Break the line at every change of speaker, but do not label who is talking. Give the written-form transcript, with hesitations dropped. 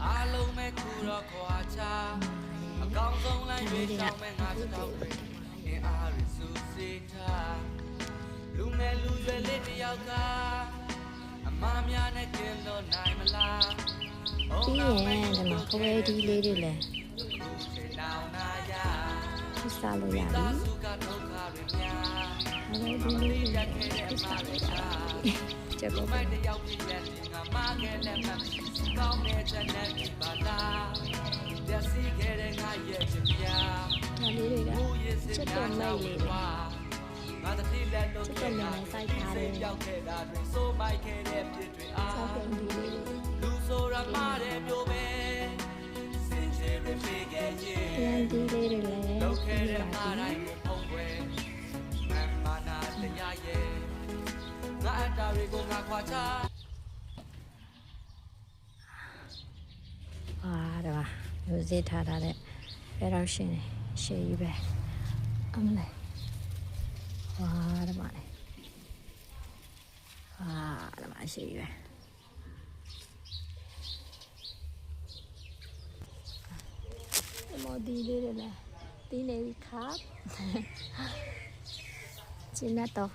အားလုံးမဲ့ခုတော့ခွာချအကောင်းဆုံးလမ်းရွေးချောင်းမဲ့ငါတောက်တွေအင်းအားရစုစေထားလူငယ်လူရွယ်လေးတယောက်ကအမများနဲ့ကျင်းလို့နိုင်မလား
ပြီးရင်ဒီမှာခွဲဒီလေးတွေလည်းဖြစ်စားလို့ရပြီခွဲဒီလေးတွေဖြစ်စားလို့ရပြီကျက်ပေါ်တယောက်ပြည့်တဲ့ငါမငယ်နဲ့မှကောင်းတဲ့ချက်နဲ့ဒီပါလားတစီခဲ့တဲ့ငါရဲ့ချစ်ပြားဒါလေးတွေကချစ်တော်မိုက်လေးပါငါတတိလက်လို့ခဲ့တာစိုက်ထားတယ်ပြောက်ခဲ့တာတွေစိုးမိုက်ခဲ့တဲ့ပြစ်တွေအားဆောက်ကုန်ဒီလေးလူဆိုရမတဲ့မျိုးပဲစင်ချေရပေးခဲ့ရင်ဒီလေးတွေလည်းလောက်ခဲ့တဲ့အားတိုင်းကိုပုံွယ်မန်မာနာတရားရဲ့ငါအတားတွေကိုငါခွာချဒါပါမျိုးစေးထားတဲ့ဖဲတော့ရှင်နေရှေ့ကြီးပဲအမလေးဒါမှလေဒါမှရှေ့ကြီးပဲဒီမော်ဒီလေးတွေလည်းတီးနေပြီခါကျင်းတော့